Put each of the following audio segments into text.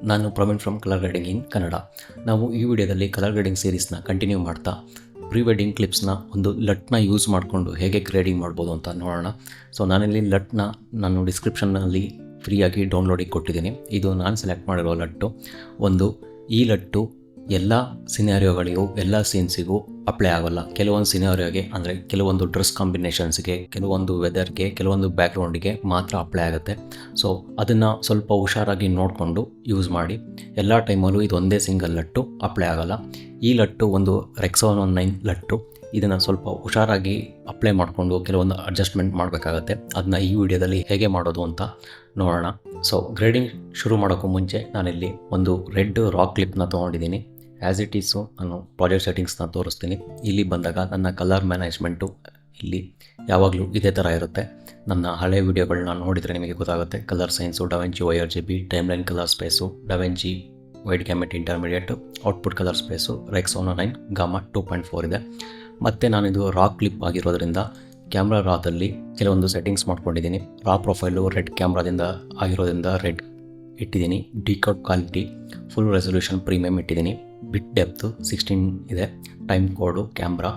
ನಾನು Praveen from colour grading ಇನ್ ಕನ್ನಡ. ನಾವು ಈ ವಿಡಿಯೋದಲ್ಲಿ ಕಲರ್ ಗ್ರೇಡಿಂಗ್ ಸೀರೀಸ್ನ ಕಂಟಿನ್ಯೂ ಮಾಡ್ತಾ ಪ್ರೀ ವೆಡ್ಡಿಂಗ್ ಕ್ಲಿಪ್ಸ್ನ ಒಂದು ಲಟ್ನ ಯೂಸ್ ಮಾಡಿಕೊಂಡು ಹೇಗೆ ಗ್ರೇಡಿಂಗ್ ಮಾಡ್ಬೋದು ಅಂತ ನೋಡೋಣ. ಸೊ ನಾನಿಲ್ಲಿ ಲಟ್ನ ನಾನು ಡಿಸ್ಕ್ರಿಪ್ಷನ್ನಲ್ಲಿ ಫ್ರೀಯಾಗಿ ಡೌನ್ಲೋಡಿಗೆ ಕೊಟ್ಟಿದ್ದೀನಿ. ಇದು ನಾನು ಸೆಲೆಕ್ಟ್ ಮಾಡಿರೋ ಲಟ್ಟು. ಈ ಲಟ್ಟು ಎಲ್ಲ ಸಿನಾರಿಯೋಗಳಿಗೂ ಎಲ್ಲ ಸೀನ್ಸಿಗೂ ಅಪ್ಲೈ ಆಗೋಲ್ಲ. ಕೆಲವೊಂದು ಸಿನಾರಿಯೋಗೆ ಅಂದರೆ ಕೆಲವೊಂದು ಡ್ರೆಸ್ ಕಾಂಬಿನೇಷನ್ಸ್ಗೆ, ಕೆಲವೊಂದು ವೆದರ್ಗೆ, ಕೆಲವೊಂದು ಬ್ಯಾಕ್ಗ್ರೌಂಡಿಗೆ ಮಾತ್ರ ಅಪ್ಲೈ ಆಗುತ್ತೆ. ಸೊ ಅದನ್ನು ಸ್ವಲ್ಪ ಹುಷಾರಾಗಿ ನೋಡಿಕೊಂಡು ಯೂಸ್ ಮಾಡಿ. ಎಲ್ಲ ಟೈಮಲ್ಲೂ ಇದು ಒಂದೇ ಸಿಂಗಲ್ ಲಟ್ಟು ಅಪ್ಲೈ ಆಗೋಲ್ಲ. ಈ ಲಟ್ಟು ಒಂದು ರೆಕ್ಸಾನ್ 19 ಲಟ್ಟು. ಇದನ್ನು ಸ್ವಲ್ಪ ಹುಷಾರಾಗಿ ಅಪ್ಲೈ ಮಾಡಿಕೊಂಡು ಕೆಲವೊಂದು ಅಡ್ಜಸ್ಟ್ಮೆಂಟ್ ಮಾಡಬೇಕಾಗತ್ತೆ. ಅದನ್ನ ಈ ವಿಡಿಯೋದಲ್ಲಿ ಹೇಗೆ ಮಾಡೋದು ಅಂತ ನೋಡೋಣ. ಸೊ ಗ್ರೇಡಿಂಗ್ ಶುರು ಮಾಡೋಕ್ಕೂ ಮುಂಚೆ ನಾನಿಲ್ಲಿ ಒಂದು ರೆಡ್ ರಾಕ್ ಕ್ಲಿಪ್ನ ತೊಗೊಂಡಿದ್ದೀನಿ. ಆ್ಯಸ್ ಇಟ್ ಈಸು ನಾನು ಪ್ರಾಜೆಕ್ಟ್ ಸೆಟ್ಟಿಂಗ್ಸ್ನ ತೋರಿಸ್ತೀನಿ. ಇಲ್ಲಿ ಬಂದಾಗ ನನ್ನ ಕಲರ್ ಮ್ಯಾನೇಜ್ಮೆಂಟು ಇಲ್ಲಿ ಯಾವಾಗಲೂ ಇದೇ ಥರ ಇರುತ್ತೆ. ನನ್ನ ಹಳೆ ವಿಡಿಯೋಗಳನ್ನ ನೋಡಿದರೆ ನಿಮಗೆ ಗೊತ್ತಾಗುತ್ತೆ. Colour science, DaVinci ORGB, timeline colour space, DaVinci wide gamut intermediate, output colour space, ರೆಕ್ಸಾನ್ 9 ಗಾಮಾ 2.4 ಇದೆ. ಮತ್ತು ನಾನಿದು ರಾಕ್ ಕ್ಲಿಪ್ ಆಗಿರೋದ್ರಿಂದ ಕ್ಯಾಮ್ರಾ ರಾದಲ್ಲಿ ಕೆಲವೊಂದು ಸೆಟ್ಟಿಂಗ್ಸ್ ಮಾಡ್ಕೊಂಡಿದ್ದೀನಿ. ರಾ ಪ್ರೊಫೈಲು ರೆಡ್ ಕ್ಯಾಮ್ರಾದಿಂದ ಆಗಿರೋದ್ರಿಂದ ರೆಡ್ ಇಟ್ಟಿದ್ದೀನಿ. Decode quality full resolution premium ಇಟ್ಟಿದ್ದೀನಿ. ಬಿಟ್ ಡೆಪ್ತು 16 ಇದೆ. ಟೈಮ್ ಕೋಡು ಕ್ಯಾಮ್ರಾ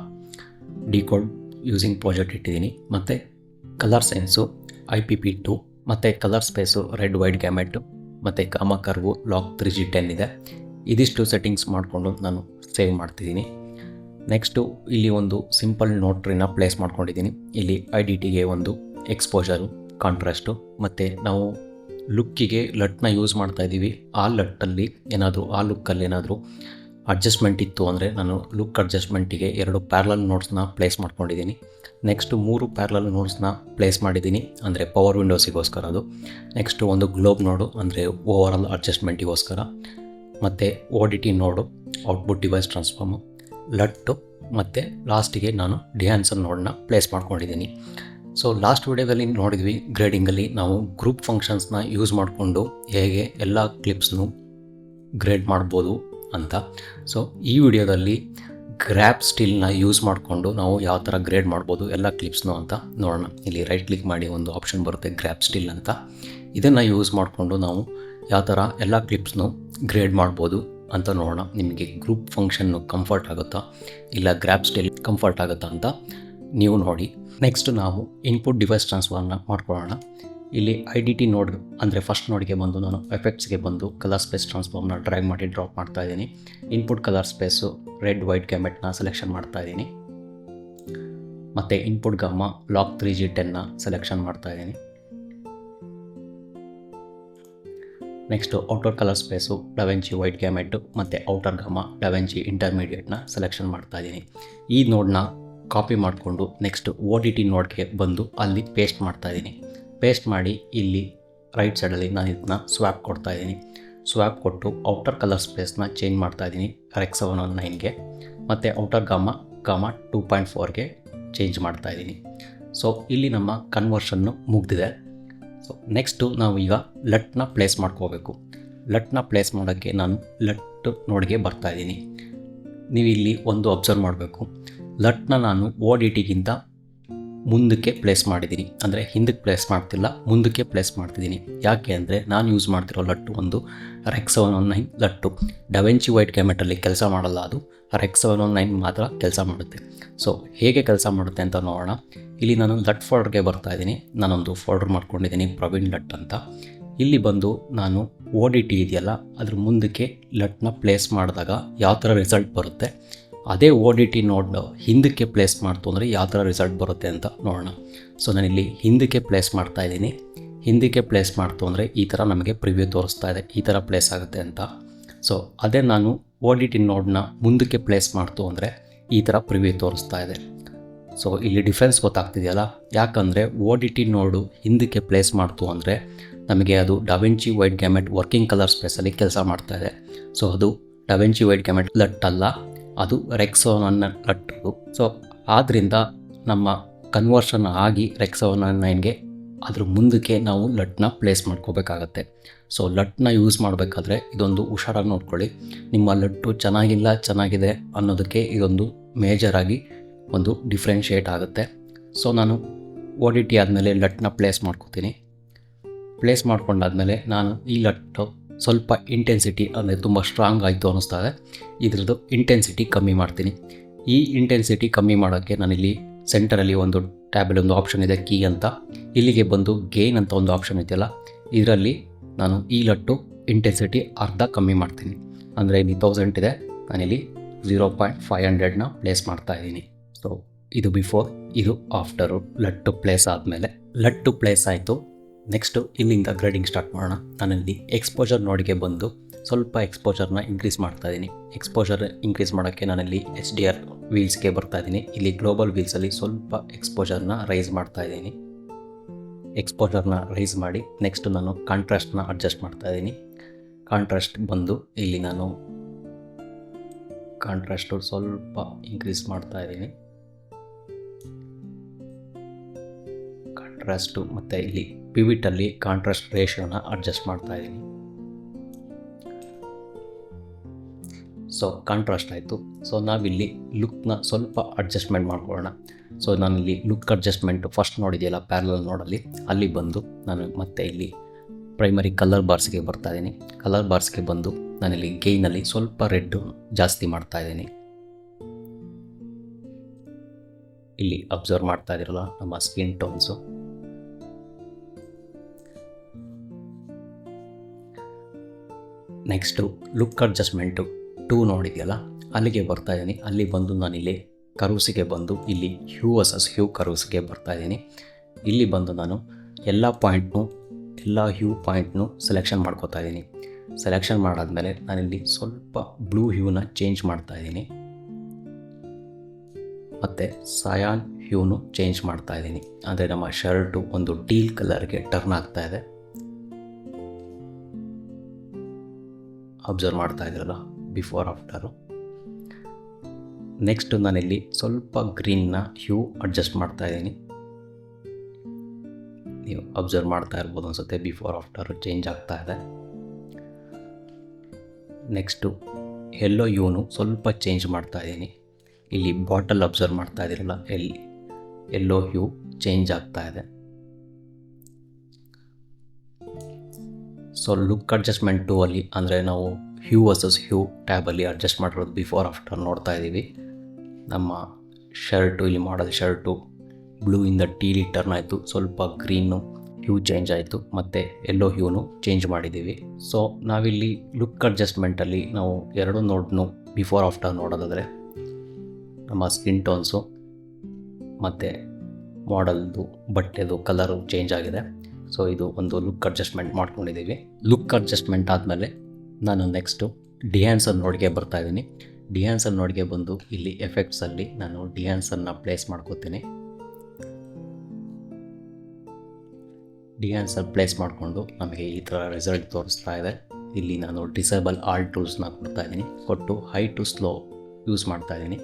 ಡಿಕೋಡ್ ಯೂಸಿಂಗ್ ಪ್ರಾಜೆಕ್ಟ್ ಇಟ್ಟಿದ್ದೀನಿ. ಮತ್ತು ಕಲರ್ ಸೈನ್ಸು IPP2 ಮತ್ತು ಕಲರ್ ಸ್ಪೇಸು ರೆಡ್ ವೈಡ್ ಗ್ಯಾಮೆಟು ಮತ್ತು ಗಾಮಾ ಕರ್ವು ಲಾಕ್ 3G10 ಇದೆ. ಇದಿಷ್ಟು ಸೆಟ್ಟಿಂಗ್ಸ್ ಮಾಡಿಕೊಂಡು ನಾನು ಸೇವ್ ಮಾಡ್ತಿದ್ದೀನಿ. ನೆಕ್ಸ್ಟು ಇಲ್ಲಿ ಒಂದು ಸಿಂಪಲ್ ನೋಟ್ರಿನ ಪ್ಲೇಸ್ ಮಾಡ್ಕೊಂಡಿದ್ದೀನಿ. ಇಲ್ಲಿ IDTಗೆ ಒಂದು ಎಕ್ಸ್ಪೋಜರು, ಕಾಂಟ್ರಾಸ್ಟು ಮತ್ತು ನಾವು ಲುಕ್ಕಿಗೆ ಲಟ್ನ ಯೂಸ್ ಮಾಡ್ತಾಯಿದ್ದೀವಿ. ಆ ಲಟ್ಟಲ್ಲಿ ಏನಾದರೂ ಆ ಲುಕ್ಕಲ್ಲಿ ಏನಾದರೂ ಅಡ್ಜಸ್ಟ್ಮೆಂಟ್ ಇತ್ತು ಅಂದರೆ ನಾನು ಲುಕ್ ಅಡ್ಜಸ್ಟ್ಮೆಂಟಿಗೆ 2 ಪ್ಯಾರಲಲ್ ನೋಟ್ಸ್ನ ಪ್ಲೇಸ್ ಮಾಡ್ಕೊಂಡಿದ್ದೀನಿ. ನೆಕ್ಸ್ಟು 3 ಪ್ಯಾರಲಲ್ ನೋಟ್ಸ್ನ ಪ್ಲೇಸ್ ಮಾಡಿದ್ದೀನಿ, ಅಂದರೆ ಪವರ್ ವಿಂಡೋಸಿಗೋಸ್ಕರ ಅದು. ನೆಕ್ಸ್ಟು ಒಂದು ಗ್ಲೋಬ್ ನೋಡು, ಅಂದರೆ ಓವರಾಲ್ ಅಡ್ಜಸ್ಟ್ಮೆಂಟಿಗೋಸ್ಕರ. ಮತ್ತು ODT ನೋಡು, ಔಟ್ಪುಟ್ ಡಿವೈಸ್ ಟ್ರಾನ್ಸ್ಫಾರ್ಮು, ಲಟ್ಟು ಮತ್ತು ಲಾಸ್ಟಿಗೆ ನಾನು ಡಿಹಾನ್ಸನ್ ನೋಡನ್ನ ಪ್ಲೇಸ್ ಮಾಡ್ಕೊಂಡಿದ್ದೀನಿ. ಸೊ ಲಾಸ್ಟ್ ವಿಡಿಯೋದಲ್ಲಿ ನೋಡಿದ್ವಿ ಗ್ರೇಡಿಂಗಲ್ಲಿ ನಾವು ಗ್ರೂಪ್ ಫಂಕ್ಷನ್ಸ್ನ ಯೂಸ್ ಮಾಡಿಕೊಂಡು ಹೇಗೆ ಎಲ್ಲ ಕ್ಲಿಪ್ಸ್ನು ಗ್ರೇಡ್ ಮಾಡ್ಬೋದು ಅಂತ. ಸೊ ಈ ವಿಡಿಯೋದಲ್ಲಿ ಗ್ರ್ಯಾಪ್ ಸ್ಟಿಲ್ನ ಯೂಸ್ ಮಾಡಿಕೊಂಡು ನಾವು ಯಾವ ಥರ ಗ್ರೇಡ್ ಮಾಡ್ಬೋದು ಎಲ್ಲ ಕ್ಲಿಪ್ಸ್ನು ಅಂತ ನೋಡೋಣ. ಇಲ್ಲಿ ರೈಟ್ ಕ್ಲಿಕ್ ಮಾಡಿ ಒಂದು ಆಪ್ಷನ್ ಬರುತ್ತೆ ಗ್ರ್ಯಾಪ್ ಸ್ಟಿಲ್ ಅಂತ. ಇದನ್ನು ಯೂಸ್ ಮಾಡಿಕೊಂಡು ನಾವು ಯಾವ ಥರ ಎಲ್ಲ ಕ್ಲಿಪ್ಸ್ನು ಗ್ರೇಡ್ ಮಾಡ್ಬೋದು ಅಂತ ನೋಡೋಣ. ನಿಮಗೆ ಗ್ರೂಪ್ ಫಂಕ್ಷನ್ನು ಕಂಫರ್ಟ್ ಆಗುತ್ತಾ ಇಲ್ಲ ಗ್ರ್ಯಾಪ್ ಸ್ಟಿಲ್ ಕಂಫರ್ಟ್ ಆಗುತ್ತಾ ಅಂತ ನೀವು ನೋಡಿ. ನೆಕ್ಸ್ಟ್ ನಾವು ಇನ್ಪುಟ್ ಡಿವೈಸ್ ಟ್ರಾನ್ಸ್ಫಾರ್ನ ಮಾಡ್ಕೊಳ್ಳೋಣ. ಇಲ್ಲಿ IDT ನೋಡ್ ಅಂದರೆ ಫಸ್ಟ್ ನೋಡ್ಗೆ ಬಂದು ನಾನು ಎಫೆಕ್ಟ್ಸ್ಗೆ ಬಂದು ಕಲರ್ ಸ್ಪೇಸ್ ಟ್ರಾನ್ಸ್ಫಾರ್ಮ್ನ ಡ್ರ್ಯಾಗ್ ಮಾಡಿ ಡ್ರಾಪ್ ಮಾಡ್ತಾಯಿದ್ದೀನಿ. Input colour space red wide ಗ್ಯಾಮೆಟ್ನ ಸೆಲೆಕ್ಷನ್ ಮಾಡ್ತಾಯಿದ್ದೀನಿ. ಮತ್ತು ಇನ್ಪುಟ್ ಗಾಮಾ ಲಾಕ್ 3G10ನ ಸೆಲೆಕ್ಷನ್ ಮಾಡ್ತಾಯಿದ್ದೀನಿ. Next outer colour space DaVinci wide gamut ಮತ್ತು ಔಟರ್ ಗಾಮಾ ಡವೆಂಚಿ ಇಂಟರ್ಮೀಡಿಯೇಟ್ನ ಸೆಲೆಕ್ಷನ್ ಮಾಡ್ತಾಯಿದ್ದೀನಿ. ಈ ನೋಡನ್ನ ಕಾಪಿ ಮಾಡಿಕೊಂಡು ನೆಕ್ಸ್ಟ್ ODT ನೋಡ್ಗೆ ಬಂದು ಅಲ್ಲಿ ಪೇಸ್ಟ್ ಮಾಡ್ತಾಯಿದ್ದೀನಿ. ಪೇಸ್ಟ್ ಮಾಡಿ ಇಲ್ಲಿ ರೈಟ್ ಸೈಡಲ್ಲಿ ನಾನು ಇದನ್ನ ಸ್ವ್ಯಾಪ್ ಕೊಡ್ತಾಯಿದ್ದೀನಿ. ಸ್ವ್ಯಾಪ್ ಕೊಟ್ಟು ಔಟರ್ ಕಲರ್ ಸ್ಪೇಸ್ನ ಚೇಂಜ್ ಮಾಡ್ತಾಯಿದ್ದೀನಿ ರೆಕ್ಸಾನ್ 9ಗೆ ಮತ್ತು ಔಟರ್ ಗಾಮಾ 2.4ಗೆ ಚೇಂಜ್ ಮಾಡ್ತಾಯಿದ್ದೀನಿ. ಸೊ ಇಲ್ಲಿ ನಮ್ಮ ಕನ್ವರ್ಷನ್ನು ಮುಗಿದಿದೆ. ಸೊ ನೆಕ್ಸ್ಟು ನಾವು ಈಗ ಲಟ್ನ ಪ್ಲೇಸ್ ಮಾಡ್ಕೋಬೇಕು. ಲಟ್ನ ಪ್ಲೇಸ್ ಮಾಡೋಕ್ಕೆ ನಾನು ಲಟ್ ನೋಡ್ಗೆ ಬರ್ತಾಯಿದ್ದೀನಿ. ನೀವು ಇಲ್ಲಿ ಒಂದು ಅಬ್ಸರ್ವ್ ಮಾಡಬೇಕು. ಲಟ್ನ ನಾನು ODTಗಿಂತ ಮುಂದಕ್ಕೆ ಪ್ಲೇಸ್ ಮಾಡಿದ್ದೀನಿ, ಅಂದರೆ ಹಿಂದಕ್ಕೆ ಪ್ಲೇಸ್ ಮಾಡ್ತಿಲ್ಲ, ಮುಂದಕ್ಕೆ ಪ್ಲೇಸ್ ಮಾಡ್ತಿದ್ದೀನಿ. ಯಾಕೆ ಅಂದರೆ ನಾನು ಯೂಸ್ ಮಾಡ್ತಿರೋ ಲಟ್ಟು ಒಂದು ರೆಕ್ಸಾನ್ 9 ಲಟ್ಟು. ಡವೆಂಚಿ ವೈಟ್ ಗ್ಯಾಮೆಟಲ್ಲಿ ಕೆಲಸ ಮಾಡಲ್ಲ, ಅದು ರೆಕ್ಸಾನ್ 9 ಮಾತ್ರ ಕೆಲಸ ಮಾಡುತ್ತೆ. ಸೊ ಹೇಗೆ ಕೆಲಸ ಮಾಡುತ್ತೆ ಅಂತ ನೋಡೋಣ. ಇಲ್ಲಿ ನಾನು ಲಟ್ ಫೋಲ್ಡರ್ಗೆ ಬರ್ತಾಯಿದ್ದೀನಿ. ನಾನೊಂದು ಫೋಲ್ಡರ್ ಮಾಡ್ಕೊಂಡಿದ್ದೀನಿ ಪ್ರವೀಣ್ ಲಟ್ ಅಂತ. ಇಲ್ಲಿ ಬಂದು ನಾನು ODT ಇದೆಯಲ್ಲ ಅದ್ರ ಮುಂದಕ್ಕೆ ಲಟ್ನ ಪ್ಲೇಸ್ ಮಾಡಿದಾಗ ಯಾವ ಥರ ರಿಸಲ್ಟ್ ಬರುತ್ತೆ, ಅದೇ ODT ನೋಡ್ ಹಿಂದಕ್ಕೆ ಪ್ಲೇಸ್ ಮಾಡ್ತು ಅಂದರೆ ಯಾವ ಥರ ರಿಸಲ್ಟ್ ಬರುತ್ತೆ ಅಂತ ನೋಡೋಣ. ಸೊ ನಾನಿಲ್ಲಿ ಹಿಂದಕ್ಕೆ ಪ್ಲೇಸ್ ಮಾಡ್ತಾಯಿದ್ದೀನಿ. ಹಿಂದಕ್ಕೆ ಪ್ಲೇಸ್ ಮಾಡ್ತು ಅಂದರೆ ಈ ಥರ ನಮಗೆ ಪ್ರಿವ್ಯೂ ತೋರಿಸ್ತಾ ಇದೆ, ಈ ಥರ ಪ್ಲೇಸ್ ಆಗುತ್ತೆ ಅಂತ. ಸೊ ಅದೇ ನಾನು ODT ನೋಡನ್ನ ಮುಂದಕ್ಕೆ ಪ್ಲೇಸ್ ಮಾಡ್ತು ಅಂದರೆ ಈ ಥರ ಪ್ರಿವ್ಯೂ ತೋರಿಸ್ತಾ ಇದೆ. ಸೊ ಇಲ್ಲಿ ಡಿಫ್ರೆನ್ಸ್ ಗೊತ್ತಾಗ್ತಿದೆಯಲ್ಲ, ಯಾಕಂದರೆ ODT ನೋಡು ಹಿಂದಕ್ಕೆ ಪ್ಲೇಸ್ ಮಾಡ್ತು ಅಂದರೆ ನಮಗೆ ಅದು ಡವೆಂಚಿ ವೈಟ್ ಗ್ಯಾಮೆಟ್ ವರ್ಕಿಂಗ್ ಕಲರ್ ಸ್ಪೇಸಲ್ಲಿ ಕೆಲಸ ಮಾಡ್ತಾಯಿದೆ. ಸೊ ಅದು ಡವೆಂಚಿ ವೈಟ್ ಗ್ಯಾಮೆಟ್ ಲಟ್ ಅಲ್ಲ, ಅದು ರೆಕ್ಸಾನ್ ಲಟ್ಟು. ಸೊ ಆದ್ದರಿಂದ ನಮ್ಮ ಕನ್ವರ್ಷನ್ ಆಗಿ ರೆಕ್ಸಾನ್ 9ಗೆ ಅದ್ರ ಮುಂದಕ್ಕೆ ನಾವು ಲಟ್ನ ಪ್ಲೇಸ್ ಮಾಡ್ಕೋಬೇಕಾಗತ್ತೆ. ಸೊ ಲಟ್ನ ಯೂಸ್ ಮಾಡಬೇಕಾದ್ರೆ ಇದೊಂದು ಹುಷಾರಾಗಿ ನೋಡ್ಕೊಳ್ಳಿ. ನಿಮ್ಮ ಲಟ್ಟು ಚೆನ್ನಾಗಿಲ್ಲ ಚೆನ್ನಾಗಿದೆ ಅನ್ನೋದಕ್ಕೆ ಇದೊಂದು ಮೇಜರಾಗಿ ಒಂದು ಡಿಫ್ರೆನ್ಷಿಯೇಟ್ ಆಗುತ್ತೆ. ಸೊ ನಾನು ODT ಆದಮೇಲೆ ಲಟ್ನ ಪ್ಲೇಸ್ ಮಾಡ್ಕೋತೀನಿ. ಪ್ಲೇಸ್ ಮಾಡ್ಕೊಂಡಾದಮೇಲೆ ನಾನು ಈ ಲಟ್ಟು ಸ್ವಲ್ಪ ಇಂಟೆನ್ಸಿಟಿ ಅಂದರೆ ತುಂಬ ಸ್ಟ್ರಾಂಗ್ ಆಯಿತು ಅನ್ನಿಸ್ತಾ ಇದೆ. ಇದ್ರದ್ದು ಇಂಟೆನ್ಸಿಟಿ ಕಮ್ಮಿ ಮಾಡ್ತೀನಿ. ಈ ಇಂಟೆನ್ಸಿಟಿ ಕಮ್ಮಿ ಮಾಡೋಕ್ಕೆ ನಾನಿಲ್ಲಿ ಸೆಂಟರಲ್ಲಿ ಒಂದು ಟ್ಯಾಬಲ್ಲಿ ಒಂದು ಆಪ್ಷನ್ ಇದೆ, ಕೀ ಅಂತ. ಇಲ್ಲಿಗೆ ಬಂದು ಗೇನ್ ಅಂತ ಒಂದು ಆಪ್ಷನ್ ಇದೆಯಲ್ಲ, ಇದರಲ್ಲಿ ನಾನು ಈ ಲಟ್ಟು ಇಂಟೆನ್ಸಿಟಿ ಅರ್ಧ ಕಮ್ಮಿ ಮಾಡ್ತೀನಿ. ಅಂದರೆ ಇಲ್ಲಿ 1000 ಇದೆ, ನಾನಿಲ್ಲಿ 0.500ನ ಪ್ಲೇಸ್ ಮಾಡ್ತಾ ಇದ್ದೀನಿ. ಸೊ ಇದು ಬಿಫೋರ್, ಇದು ಆಫ್ಟರು. ಲಟ್ಟು ಪ್ಲೇಸ್ ಆದಮೇಲೆ ಲಟ್ಟು ಪ್ಲೇಸ್ ಆಯಿತು. ನೆಕ್ಸ್ಟು ಇಲ್ಲಿಂದ ಗ್ರೇಡಿಂಗ್ ಸ್ಟಾರ್ಟ್ ಮಾಡೋಣ. ನಾನಲ್ಲಿ ಎಕ್ಸ್ಪೋಜರ್ ನೋಡಿಗೆ ಬಂದು ಸ್ವಲ್ಪ ಎಕ್ಸ್ಪೋಜರ್ನ ಇಂಕ್ರೀಸ್ ಮಾಡ್ತಾ ಇದ್ದೀನಿ. ಎಕ್ಸ್ಪೋಜರ್ ಇಂಕ್ರೀಸ್ ಮಾಡೋಕ್ಕೆ ನಾನಲ್ಲಿ HDR ವೀಲ್ಸ್ಗೆ ಬರ್ತಾ ಇದ್ದೀನಿ. ಇಲ್ಲಿ ಗ್ಲೋಬಲ್ ವೀಲ್ಸಲ್ಲಿ ಸ್ವಲ್ಪ ಎಕ್ಸ್ಪೋಜರ್ನ ರೈಸ್ ಮಾಡ್ತಾ ಇದ್ದೀನಿ. ಎಕ್ಸ್ಪೋಜರ್ನ ರೈಸ್ ಮಾಡಿ ನೆಕ್ಸ್ಟ್ ನಾನು ಕಾಂಟ್ರಾಸ್ಟ್ನ ಅಡ್ಜಸ್ಟ್ ಮಾಡ್ತಾ ಇದ್ದೀನಿ. ಕಾಂಟ್ರಾಸ್ಟ್ ಬಂದು ಇಲ್ಲಿ ನಾನು ಕಾಂಟ್ರಾಸ್ಟು ಸ್ವಲ್ಪ ಇನ್ಕ್ರೀಸ್ ಮಾಡ್ತಾ ಇದ್ದೀನಿ. ಕಾಂಟ್ರಾಸ್ಟು ಮತ್ತು ಇಲ್ಲಿ ಪಿವಿಟಲ್ಲಿ ಕಾಂಟ್ರಾಸ್ಟ್ ರೇಷಿಯೋನ ಅಡ್ಜಸ್ಟ್ ಮಾಡ್ತಾ ಇದ್ದೀನಿ. ಸೊ ಕಾಂಟ್ರಾಸ್ಟ್ ಆಯಿತು. ಸೊ ನಾವಿಲ್ಲಿ ಲುಕ್ನ ಸ್ವಲ್ಪ ಅಡ್ಜಸ್ಟ್ಮೆಂಟ್ ಮಾಡ್ಕೊಳ್ಳೋಣ. ಸೊ ನಾನಿಲ್ಲಿ ಲುಕ್ ಅಡ್ಜಸ್ಟ್ಮೆಂಟು ಫಸ್ಟ್ ನೋಡಿದೆಯಲ್ಲ ಪ್ಯಾರಲಲ್ ನೋಡಲ್ಲಿ, ಅಲ್ಲಿ ಬಂದು ನಾನು ಮತ್ತೆ ಇಲ್ಲಿ ಪ್ರೈಮರಿ ಕಲರ್ ಬಾರ್ಸ್ಗೆ ಬರ್ತಾ ಇದ್ದೀನಿ. ಕಲರ್ ಬಾರ್ಸ್ಗೆ ಬಂದು ನಾನಿಲ್ಲಿ ಗೇಯ್ನಲ್ಲಿ ಸ್ವಲ್ಪ ರೆಡ್ಡು ಜಾಸ್ತಿ ಮಾಡ್ತಾ ಇದ್ದೀನಿ. ಇಲ್ಲಿ ಅಬ್ಸರ್ವ್ ಮಾಡ್ತಾ ಇದ್ದೀರಲ್ಲ ನಮ್ಮ ಸ್ಕಿನ್ ಟೋನ್ಸು. ನೆಕ್ಸ್ಟು ಲುಕ್ ಅಡ್ಜಸ್ಟ್ಮೆಂಟು 2 ನೋಡಿದೆಯಲ್ಲ, ಅಲ್ಲಿಗೆ ಬರ್ತಾ ಇದ್ದೀನಿ. ಅಲ್ಲಿ ಬಂದು ನಾನಿಲ್ಲಿ ಕರ್ವ್ಸಿಗೆ ಬಂದು ಇಲ್ಲಿ ಹ್ಯೂ ವರ್ಸಸ್ ಹ್ಯೂ ಕರ್ವ್ಸ್ಗೆ ಬರ್ತಾ ಇದ್ದೀನಿ. ಇಲ್ಲಿ ಬಂದು ನಾನು ಎಲ್ಲ ಹ್ಯೂ ಪಾಯಿಂಟ್ನು ಸೆಲೆಕ್ಷನ್ ಮಾಡ್ಕೋತಾ ಇದ್ದೀನಿ. ಸೆಲೆಕ್ಷನ್ ಮಾಡಾದ್ಮೇಲೆ ನಾನಿಲ್ಲಿ ಸ್ವಲ್ಪ ಬ್ಲೂ ಹ್ಯೂನ ಚೇಂಜ್ ಮಾಡ್ತಾ ಇದ್ದೀನಿ. ಮತ್ತು ಸಯಾನ್ ಹ್ಯೂನು ಚೇಂಜ್ ಮಾಡ್ತಾ ಇದ್ದೀನಿ. ಅಂದರೆ ನಮ್ಮ ಶರ್ಟು ಒಂದು ಟೀಲ್ ಕಲರ್ಗೆ ಟರ್ನ್ ಆಗ್ತಾ ಇದೆ. ಅಬ್ಸರ್ವ್ ಮಾಡ್ತಾ ಇದ್ದೀರಲ್ಲ ಬಿಫೋರ್ ಆಫ್ಟರು. ನೆಕ್ಸ್ಟ್ ನಾನಿಲ್ಲಿ ಸ್ವಲ್ಪ ಗ್ರೀನ್ನ ಹ್ಯೂ ಅಡ್ಜಸ್ಟ್ ಮಾಡ್ತಾ ಇದ್ದೀನಿ. ನೀವು ಅಬ್ಸರ್ವ್ ಮಾಡ್ತಾ ಇರ್ಬೋದು ಅನ್ಸುತ್ತೆ, ಬಿಫೋರ್ ಆಫ್ಟರು ಚೇಂಜ್ ಆಗ್ತಾ ಇದೆ. ನೆಕ್ಸ್ಟು ಯೆಲ್ಲೋ ಹ್ಯೂನು ಸ್ವಲ್ಪ ಚೇಂಜ್ ಮಾಡ್ತಾ ಇದ್ದೀನಿ. ಇಲ್ಲಿ ಬಾಟಲ್ ಅಬ್ಸರ್ವ್ ಮಾಡ್ತಾ ಇದ್ದೀರಲ್ಲ, ಯೆಲ್ಲೋ ಹ್ಯೂ ಚೇಂಜ್ ಆಗ್ತಾ ಇದೆ. ಸೊ ಲುಕ್ ಅಡ್ಜಸ್ಟ್ಮೆಂಟ್ 2 ಅಲ್ಲಿ ಅಂದರೆ ನಾವು ಹ್ಯೂ ವರ್ಸಸ್ ಹ್ಯೂ ಟ್ಯಾಬಲ್ಲಿ ಅಡ್ಜಸ್ಟ್ ಮಾಡಿರೋದು ಬಿಫೋರ್ ಆಫ್ಟರ್ ನೋಡ್ತಾ ಇದ್ದೀವಿ. ನಮ್ಮ ಶರ್ಟು, ಇಲ್ಲಿ ಮಾಡಲ್ ಶರ್ಟು ಬ್ಲೂ ಇಂದ ಟೀಲಿ ಟರ್ನ್ ಆಯಿತು, ಸ್ವಲ್ಪ ಗ್ರೀನು ಹ್ಯೂ ಚೇಂಜ್ ಆಯಿತು, ಮತ್ತು ಯೆಲ್ಲೋ ಹ್ಯೂನು ಚೇಂಜ್ ಮಾಡಿದ್ದೀವಿ. ಸೊ ನಾವಿಲ್ಲಿ ಲುಕ್ ಅಡ್ಜಸ್ಟ್ಮೆಂಟಲ್ಲಿ ನಾವು ಎರಡು ನೋಡ್ನು ಬಿಫೋರ್ ಆಫ್ಟರ್ ನೋಡೋದಾದರೆ ನಮ್ಮ ಸ್ಕಿನ್ ಟೋನ್ಸು ಮತ್ತು ಮಾಡಲ್ದು ಬಟ್ಟೆದು ಕಲರು ಚೇಂಜ್ ಆಗಿದೆ. ಸೊ ಇದು ಒಂದು ಲುಕ್ ಅಡ್ಜಸ್ಟ್ಮೆಂಟ್ ಮಾಡ್ಕೊಂಡಿದ್ದೀವಿ. ಲುಕ್ ಅಡ್ಜಸ್ಟ್ಮೆಂಟ್ ಆದಮೇಲೆ ನಾನು ನೆಕ್ಸ್ಟು ಡಿಹ್ಯಾನ್ಸರ್ ನೋಡಿಗೆ ಬರ್ತಾ ಇದ್ದೀನಿ. ಡಿಹ್ಯಾನ್ಸರ್ ನೋಡಿಗೆ ಬಂದು ಇಲ್ಲಿ ಎಫೆಕ್ಟ್ಸಲ್ಲಿ ನಾನು ಡಿಹ್ಯಾನ್ಸರ್ನ ಪ್ಲೇಸ್ ಮಾಡ್ಕೋತೀನಿ. ಡಿಹ್ಯಾನ್ಸರ್ ಪ್ಲೇಸ್ ಮಾಡಿಕೊಂಡು ನಮಗೆ ಈ ಥರ ರಿಸಲ್ಟ್ ತೋರಿಸ್ತಾ ಇದೆ. ಇಲ್ಲಿ ನಾನು ಡಿಸೇಬಲ್ ಆಲ್ ಟೂಲ್ಸ್ನ ಕೊಡ್ತಾ ಇದ್ದೀನಿ. ಕೊಟ್ಟು ಹೈ ಟು ಸ್ಲೋ ಯೂಸ್ ಮಾಡ್ತಾ ಇದ್ದೀನಿ.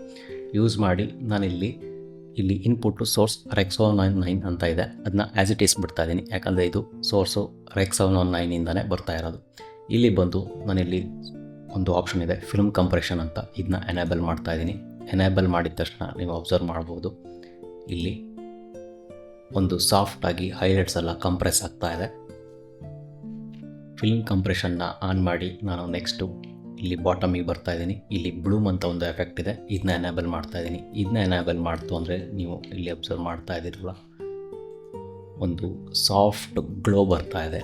ಯೂಸ್ ಮಾಡಿ ನಾನಿಲ್ಲಿ ಇನ್ಪುಟ್ಟು ಸೋರ್ಸ್ REC 709 ಅಂತ ಇದೆ, ಅದನ್ನ ಆ್ಯಸ್ ಇಟ್ ಈಸ್ ಬಿಡ್ತಾ ಇದ್ದೀನಿ. ಯಾಕಂದರೆ ಇದು ಸೋರ್ಸು REC 709ಇಂದನೇ ಬರ್ತಾ ಇರೋದು. ಇಲ್ಲಿ ಬಂದು ನಾನಿಲ್ಲಿ ಒಂದು ಆಪ್ಷನ್ ಇದೆ ಫಿಲ್ಮ್ ಕಂಪ್ರೆಷನ್ ಅಂತ, ಇದನ್ನ ಎನೇಬಲ್ ಮಾಡ್ತಾ ಇದ್ದೀನಿ. ಎನೇಬಲ್ ಮಾಡಿದ ತಕ್ಷಣ ನೀವು ಅಬ್ಸರ್ವ್ ಮಾಡ್ಬೋದು, ಇಲ್ಲಿ ಒಂದು ಸಾಫ್ಟಾಗಿ ಹೈಲೈಟ್ಸ್ ಎಲ್ಲ ಕಂಪ್ರೆಸ್ ಆಗ್ತಾ ಇದೆ. ಫಿಲ್ಮ್ ಕಂಪ್ರೆಷನ್ನ ಆನ್ ಮಾಡಿ ನಾನು ನೆಕ್ಸ್ಟು ಇಲ್ಲಿ ಬಾಟಮಿಗೆ ಬರ್ತಾ ಇದ್ದೀನಿ. ಇಲ್ಲಿ ಬ್ಲೂಮ್ ಅಂತ ಒಂದು ಎಫೆಕ್ಟ್ ಇದೆ, ಇದನ್ನ ಎನೇಬಲ್ ಮಾಡ್ತಾ ಇದ್ದೀನಿ. ಇದನ್ನ ಎನೇಬಲ್ ಮಾಡ್ತು ಅಂದರೆ ನೀವು ಇಲ್ಲಿ ಅಬ್ಸರ್ವ್ ಮಾಡ್ತಾ ಇದ್ದೀರಲ್ಲ, ಒಂದು ಸಾಫ್ಟ್ ಗ್ಲೋ ಬರ್ತಾ ಇದೆ.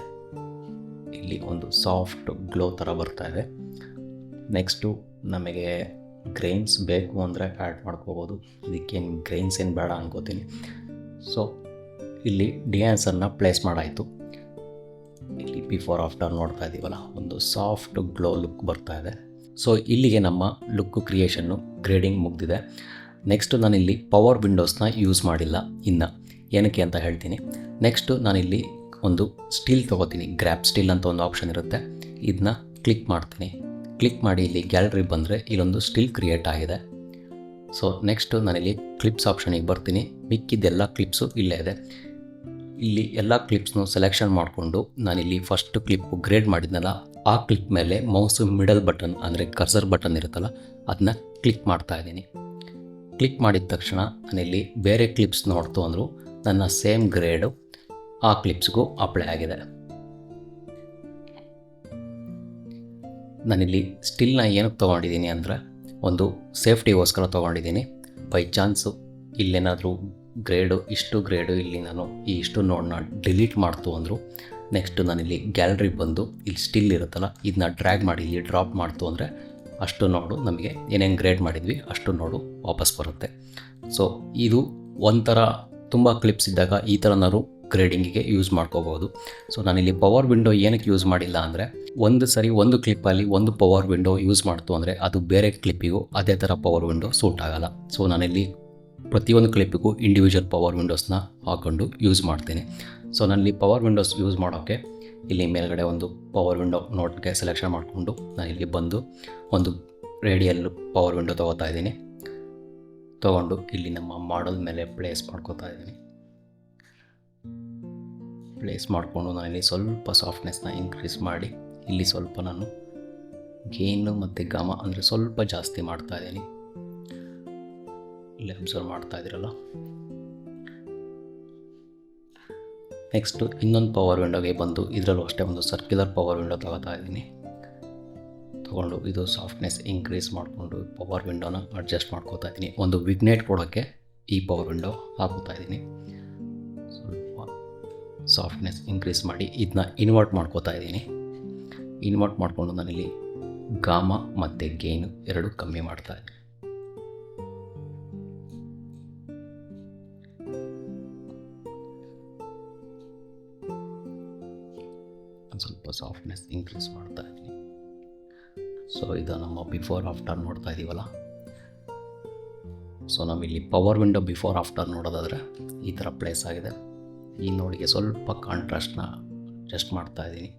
ಇಲ್ಲಿ ಒಂದು ಸಾಫ್ಟ್ ಗ್ಲೋ ಥರ ಬರ್ತಾ ಇದೆ. ನೆಕ್ಸ್ಟು ನಮಗೆ ಗ್ರೈನ್ಸ್ ಬೇಕು ಅಂದರೆ ಆ್ಯಡ್ ಮಾಡ್ಕೋಬೋದು. ಇದಕ್ಕೇನು ಗ್ರೈನ್ಸ್ ಏನು ಬೇಡ ಅನ್ಕೋತೀನಿ. ಸೊ ಇಲ್ಲಿ ಡಿಹ್ಯಾನ್ಸರ್ನ ಪ್ಲೇಸ್ ಮಾಡಾಯಿತು. ಇಲ್ಲಿ ಬಿಫೋರ್ ಆಫ್ಟರ್ ನೋಡ್ತಾ ಇದ್ದೀವಲ್ಲ, ಒಂದು ಸಾಫ್ಟ್ ಗ್ಲೋ ಲುಕ್ ಬರ್ತಾ ಇದೆ. ಸೊ ಇಲ್ಲಿಗೆ ನಮ್ಮ ಲುಕ್ ಕ್ರಿಯೇಷನ್ನು ಗ್ರೇಡಿಂಗ್ ಮುಗಿದಿದೆ. ನೆಕ್ಸ್ಟು ನಾನಿಲ್ಲಿ ಪವರ್ ವಿಂಡೋಸ್ನ ಯೂಸ್ ಮಾಡಿಲ್ಲ ಇನ್ನು, ಏನಕ್ಕೆ ಅಂತ ಹೇಳ್ತೀನಿ. ನೆಕ್ಸ್ಟು ನಾನಿಲ್ಲಿ ಒಂದು ಸ್ಟಿಲ್ ತೊಗೋತೀನಿ. ಗ್ರ್ಯಾಪ್ ಸ್ಟಿಲ್ ಅಂತ ಒಂದು ಆಪ್ಷನ್ ಇರುತ್ತೆ, ಇದನ್ನ ಕ್ಲಿಕ್ ಮಾಡ್ತೀನಿ. ಕ್ಲಿಕ್ ಮಾಡಿ ಇಲ್ಲಿ ಗ್ಯಾಲರಿ ಬಂದರೆ ಇಲ್ಲೊಂದು ಸ್ಟಿಲ್ ಕ್ರಿಯೇಟ್ ಆಗಿದೆ. ಸೊ ನೆಕ್ಸ್ಟು ನಾನಿಲ್ಲಿ ಕ್ಲಿಪ್ಸ್ ಆಪ್ಷನಿಗೆ ಬರ್ತೀನಿ. ಮಿಕ್ಕಿದ್ದೆಲ್ಲ ಕ್ಲಿಪ್ಸು ಇಲ್ಲೇ ಇದೆ. ಇಲ್ಲಿ ಎಲ್ಲ ಕ್ಲಿಪ್ಸ್ನು ಸೆಲೆಕ್ಷನ್ ಮಾಡಿಕೊಂಡು ನಾನಿಲ್ಲಿ ಫಸ್ಟ್ ಕ್ಲಿಪ್ಪು ಗ್ರೇಡ್ ಮಾಡಿದ್ನಲ್ಲ, ಆ ಕ್ಲಿಪ್ ಮೇಲೆ ಮೌಸು ಮಿಡಲ್ ಬಟನ್ ಅಂದರೆ ಕರ್ಸರ್ ಬಟನ್ ಇರುತ್ತಲ್ಲ, ಅದನ್ನ ಕ್ಲಿಕ್ ಮಾಡ್ತಾ ಇದ್ದೀನಿ. ಕ್ಲಿಕ್ ಮಾಡಿದ ತಕ್ಷಣ ನಾನಿಲ್ಲಿ ಬೇರೆ ಕ್ಲಿಪ್ಸ್ ನೋಡ್ತು ಅಂದರೂ ನನ್ನ ಸೇಮ್ ಗ್ರೇಡು ಆ ಕ್ಲಿಪ್ಸ್ಗೂ ಅಪ್ಲೈ ಆಗಿದೆ. ನಾನಿಲ್ಲಿ ಸ್ಟಿಲ್ನ ಏನಕ್ಕೆ ತೊಗೊಂಡಿದ್ದೀನಿ ಅಂದರೆ ಒಂದು ಸೇಫ್ಟಿಗೋಸ್ಕರ ತೊಗೊಂಡಿದ್ದೀನಿ. ಬೈ ಚಾನ್ಸು ಇಲ್ಲೇನಾದರೂ ಇಷ್ಟು ಗ್ರೇಡು ಇಲ್ಲಿ ನಾನು ಇಷ್ಟು ನೋಡನ್ನ ಡಿಲೀಟ್ ಮಾಡ್ತು ಅಂದರು, ನೆಕ್ಸ್ಟು ನಾನಿಲ್ಲಿ ಗ್ಯಾಲರಿ ಬಂದು ಇಲ್ಲಿ ಸ್ಟಿಲ್ ಇರುತ್ತಲ್ಲ ಇದನ್ನ ಡ್ರ್ಯಾಗ್ ಮಾಡಿ ಇಲ್ಲಿ ಡ್ರಾಪ್ ಮಾಡ್ತು ಅಂದರೆ ಅಷ್ಟು ನೋಡು ನಮಗೆ ಏನೇನು ಗ್ರೇಡ್ ಮಾಡಿದ್ವಿ ಅಷ್ಟು ನೋಡು ವಾಪಸ್ ಬರುತ್ತೆ. ಸೊ ಇದು ಒಂಥರ ತುಂಬ ಕ್ಲಿಪ್ಸ್ ಇದ್ದಾಗ ಈ ಥರ ನಾವು ಗ್ರೇಡಿಂಗಿಗೆ ಯೂಸ್ ಮಾಡ್ಕೋಬೋದು. ಸೊ ನಾನಿಲ್ಲಿ ಪವರ್ ವಿಂಡೋ ಏನಕ್ಕೆ ಯೂಸ್ ಮಾಡಿಲ್ಲ ಅಂದರೆ ಒಂದು ಕ್ಲಿಪ್ಪಲ್ಲಿ ಒಂದು ಪವರ್ ವಿಂಡೋ ಯೂಸ್ ಮಾಡ್ತು ಅಂದರೆ ಅದು ಬೇರೆ ಕ್ಲಿಪ್ಪಿಗೂ ಅದೇ ಥರ ಪವರ್ ವಿಂಡೋ ಸೂಟ್ ಆಗೋಲ್ಲ. ಸೊ ನಾನಿಲ್ಲಿ ಪ್ರತಿಯೊಂದು ಕ್ಲಿಪ್ಪಿಗೂ ಇಂಡಿವಿಜುವಲ್ ಪವರ್ ವಿಂಡೋಸ್ನ ಹಾಕ್ಕೊಂಡು ಯೂಸ್ ಮಾಡ್ತೀನಿ. ಸೊ ನಾನಿಲ್ಲಿ ಪವರ್ ವಿಂಡೋಸ್ ಯೂಸ್ ಮಾಡೋಕ್ಕೆ ಇಲ್ಲಿ ಮೇಲ್ಗಡೆ ಒಂದು ಪವರ್ ವಿಂಡೋ ನೋಟ್ಗೆ ಸೆಲೆಕ್ಷನ್ ಮಾಡಿಕೊಂಡು ನಾನಿಲ್ಲಿ ಬಂದು ಒಂದು ರೇಡಿಯಲ್ ಪವರ್ ವಿಂಡೋ ತೊಗೋತಾ ಇದ್ದೀನಿ. ತೊಗೊಂಡು ಇಲ್ಲಿ ನಮ್ಮ ಮಾಡಲ್ ಮೇಲೆ ಪ್ಲೇಸ್ ಮಾಡ್ಕೋತಾ ಇದ್ದೀನಿ. ಪ್ಲೇಸ್ ಮಾಡಿಕೊಂಡು ನಾನಿಲ್ಲಿ ಸ್ವಲ್ಪ ಸಾಫ್ಟ್ನೆಸ್ನ ಇನ್ಕ್ರೀಸ್ ಮಾಡಿ ಇಲ್ಲಿ ಸ್ವಲ್ಪ ನಾನು ಗೇನು ಮತ್ತು ಗಾಮ ಅಂದರೆ ಸ್ವಲ್ಪ ಜಾಸ್ತಿ ಮಾಡ್ತಾ ಇದ್ದೀನಿ. ಇಲ್ಲಿ ಅಬ್ಸರ್ವ್ ಮಾಡ್ತಾ ಇದ್ದೀರಲ್ಲ. ನೆಕ್ಸ್ಟು ಇನ್ನೊಂದು ಪವರ್ ವಿಂಡೋಗೆ ಬಂದು ಇದರಲ್ಲೂ ಅಷ್ಟೇ ಒಂದು ಸರ್ಕ್ಯುಲರ್ ಪವರ್ ವಿಂಡೋ ತೊಗೋತಾ ಇದ್ದೀನಿ. ತೊಗೊಂಡು ಇದು ಸಾಫ್ಟ್ನೆಸ್ ಇನ್ಕ್ರೀಸ್ ಮಾಡಿಕೊಂಡು ಪವರ್ ವಿಂಡೋನ ಅಡ್ಜಸ್ಟ್ ಮಾಡ್ಕೋತಾ ಇದ್ದೀನಿ. ಒಂದು ವಿಗ್ನೇಟ್ ಕೊಡೋಕ್ಕೆ ಈ ಪವರ್ ವಿಂಡೋ ಹಾಕೋತಾ ಇದ್ದೀನಿ. ಸ್ವಲ್ಪ ಸಾಫ್ಟ್ನೆಸ್ ಇನ್ಕ್ರೀಸ್ ಮಾಡಿ ಇದನ್ನ ಇನ್ವರ್ಟ್ ಮಾಡ್ಕೋತಾ ಇದ್ದೀನಿ. ಇನ್ವರ್ಟ್ ಮಾಡಿಕೊಂಡು ನಾನಿಲ್ಲಿ ಗಾಮ ಮತ್ತು ಗೇನು ಎರಡು ಕಮ್ಮಿ ಮಾಡ್ತಾ ಇದ್ದೀನಿ. ಸ್ವಲ್ಪ ಸಾಫ್ಟ್ನೆಸ್ ಇನ್ಕ್ರೀಸ್ ಮಾಡ್ತಾ ಇದ್ದೀನಿ. ಸೊ ಇದು ನಮ್ಮ ಬಿಫೋರ್ ಆಫ್ಟರ್ ನೋಡ್ತಾ ಇದ್ದೀವಲ್ಲ. ಸೊ ನಾವಿಲ್ಲಿ ಪವರ್ ವಿಂಡೋ ಬಿಫೋರ್ ಆಫ್ಟರ್ ನೋಡೋದಾದರೆ ಈ ಥರ ಪ್ಲೇಸ್ ಆಗಿದೆ. ಈ ನೋಡಿಗೆ ಸ್ವಲ್ಪ ಕಾಂಟ್ರಾಸ್ಟ್ನ ಅಡ್ಜಸ್ಟ್ ಮಾಡ್ತಾ ಇದ್ದೀನಿ.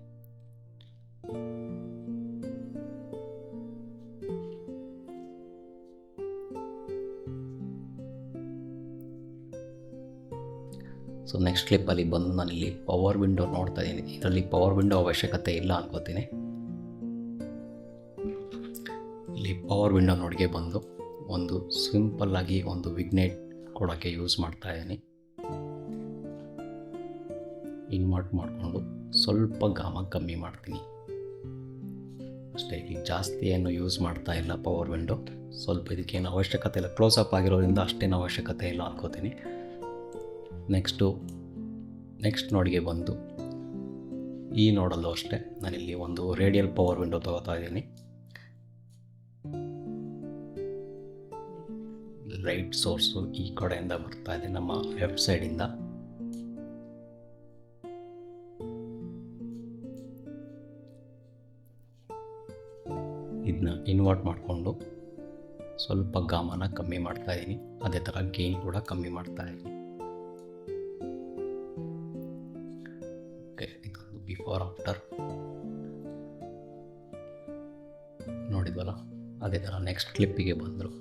ಸೊ ನೆಕ್ಸ್ಟ್ ಕ್ಲಿಪ್ಪಲ್ಲಿ ಬಂದು ನಾನಿಲ್ಲಿ ಪವರ್ ವಿಂಡೋ ನೋಡ್ತಾ ಇದ್ದೀನಿ. ಇದರಲ್ಲಿ ಪವರ್ ವಿಂಡೋ ಅವಶ್ಯಕತೆ ಇಲ್ಲ ಅನ್ಕೋತೀನಿ. ಇಲ್ಲಿ ಪವರ್ ವಿಂಡೋ ನೋಡಿಗೆ ಬಂದು ಒಂದು ಸಿಂಪಲ್ಲಾಗಿ ಒಂದು ವಿಗ್ನೇಟ್ ಕೊಡೋಕ್ಕೆ ಯೂಸ್ ಮಾಡ್ತಾ ಇದ್ದೀನಿ. ಇನ್ವರ್ಟ್ ಮಾಡಿಕೊಂಡು ಸ್ವಲ್ಪ ಗಾಮ ಕಮ್ಮಿ ಮಾಡ್ತೀನಿ ಅಷ್ಟೇ. ಇಲ್ಲಿ ಜಾಸ್ತಿ ಏನು ಯೂಸ್ ಮಾಡ್ತಾ ಇಲ್ಲ ಪವರ್ ವಿಂಡೋ. ಸ್ವಲ್ಪ ಇದಕ್ಕೇನು ಅವಶ್ಯಕತೆ ಇಲ್ಲ, ಕ್ಲೋಸಪ್ ಆಗಿರೋದ್ರಿಂದ ಅಷ್ಟೇನು ಅವಶ್ಯಕತೆ ಇಲ್ಲ ಅನ್ಕೋತೀನಿ. ನೆಕ್ಸ್ಟ್ ನೋಡಿಗೆ ಬಂದು ಈ ನೋಡಲ್ಲೂ ಅಷ್ಟೇ ನಾನಿಲ್ಲಿ ಒಂದು ರೇಡಿಯಲ್ ಪವರ್ ವಿಂಡೋ ತಗೋತಾ ಇದ್ದೀನಿ. ಲೈಟ್ ಸೋರ್ಸು ಈ ಕಡೆಯಿಂದ ಬರ್ತಾ ಇದೆ, ನಮ್ಮ ಲೆಫ್ಟ್ ಸೈಡಿಂದ. ಇದನ್ನ ಇನ್ವರ್ಟ್ ಮಾಡಿಕೊಂಡು ಸ್ವಲ್ಪ ಗಾಮನ ಕಮ್ಮಿ ಮಾಡ್ತಾ ಇದ್ದೀನಿ. ಅದೇ ಥರ ಗೇನ್ ಕೂಡ ಕಮ್ಮಿ ಮಾಡ್ತಾ ಇದ್ದೀನಿ. ಇದೊಂದು ಬಿಫೋರ್ ಆಫ್ಟರ್ ನೋಡಿದ್ವಲ್ಲ. ಅದೇ ಥರ ನೆಕ್ಸ್ಟ್ ಕ್ಲಿಪ್ಪಿಗೆ ಬಂದರು.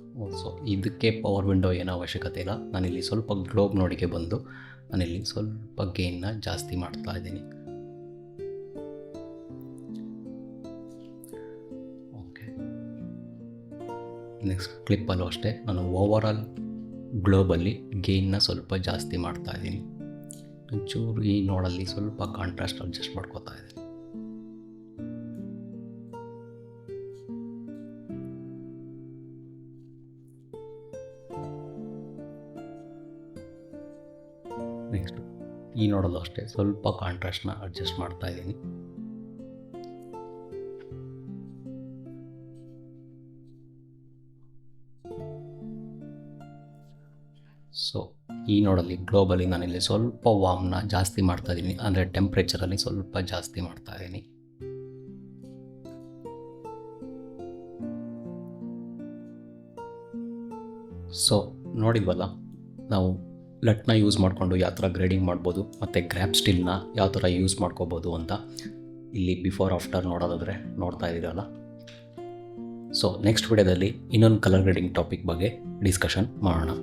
ಸೊ ಇದಕ್ಕೆ ಪವರ್ ವಿಂಡೋ ಏನೋ ಅವಶ್ಯಕತೆ ಇಲ್ಲ. ನಾನಿಲ್ಲಿ ಸ್ವಲ್ಪ ಗ್ಲೋಬ್ ನೋಡಿಗೆ ಬಂದು ನಾನಿಲ್ಲಿ ಸ್ವಲ್ಪ ಗೇನ್ನ ಜಾಸ್ತಿ ಮಾಡ್ತಾ ಇದ್ದೀನಿ. ಓಕೆ, ನೆಕ್ಸ್ಟ್ ಕ್ಲಿಪ್ಪಲ್ಲೂ ಅಷ್ಟೇ ನಾನು ಓವರಾಲ್ ಗ್ಲೋಬಲ್ಲಿ ಗೇನ್ನ ಸ್ವಲ್ಪ ಜಾಸ್ತಿ ಮಾಡ್ತಾ ಇದ್ದೀನಿ. ಒಂಚೂರು ಈ ನೋಡಲ್ಲಿ ಸ್ವಲ್ಪ ಕಾಂಟ್ರಾಸ್ಟ್ ಅಡ್ಜಸ್ಟ್ ಮಾಡ್ಕೋತಾ ಇದ್ದೀನಿ. ನೆಕ್ಸ್ಟ್ ಈ ನೋಡಲು ಅಷ್ಟೇ ಸ್ವಲ್ಪ ಕಾಂಟ್ರಾಸ್ಟ್ನ ಅಡ್ಜಸ್ಟ್ ಮಾಡ್ತಾ ಇದ್ದೀನಿ. ಸೊ ಈ ನೋಡಲ್ಲಿ ಗ್ಲೋಬಲಿ ನಾನಿಲ್ಲಿ ಸ್ವಲ್ಪ ವಾಮ್ನ ಜಾಸ್ತಿ ಮಾಡ್ತಾ ಇದ್ದೀನಿ, ಅಂದರೆ ಟೆಂಪ್ರೇಚರಲ್ಲಿ ಸ್ವಲ್ಪ ಜಾಸ್ತಿ ಮಾಡ್ತಾ ಇದ್ದೀನಿ. ಸೊ ನೋಡಿದ್ವಲ್ಲ, ನಾವು ಲಟ್ನ ಯೂಸ್ ಮಾಡಿಕೊಂಡು ಯಾವ ಥರ ಗ್ರೇಡಿಂಗ್ ಮಾಡ್ಬೋದು ಮತ್ತು ಗ್ರ್ಯಾಪ್ ಸ್ಟಿಲ್ನ ಯಾವ ಥರ ಯೂಸ್ ಮಾಡ್ಕೋಬೋದು ಅಂತ ಇಲ್ಲಿ ಬಿಫೋರ್ ಆಫ್ಟರ್ ನೋಡೋದಾದರೆ ನೋಡ್ತಾ ಇದ್ದೀರಲ್ಲ. ಸೊ ನೆಕ್ಸ್ಟ್ ವಿಡಿಯೋದಲ್ಲಿ ಇನ್ನೊಂದು ಕಲರ್ ಗ್ರೇಡಿಂಗ್ ಟಾಪಿಕ್ ಬಗ್ಗೆ ಡಿಸ್ಕಷನ್ ಮಾಡೋಣ.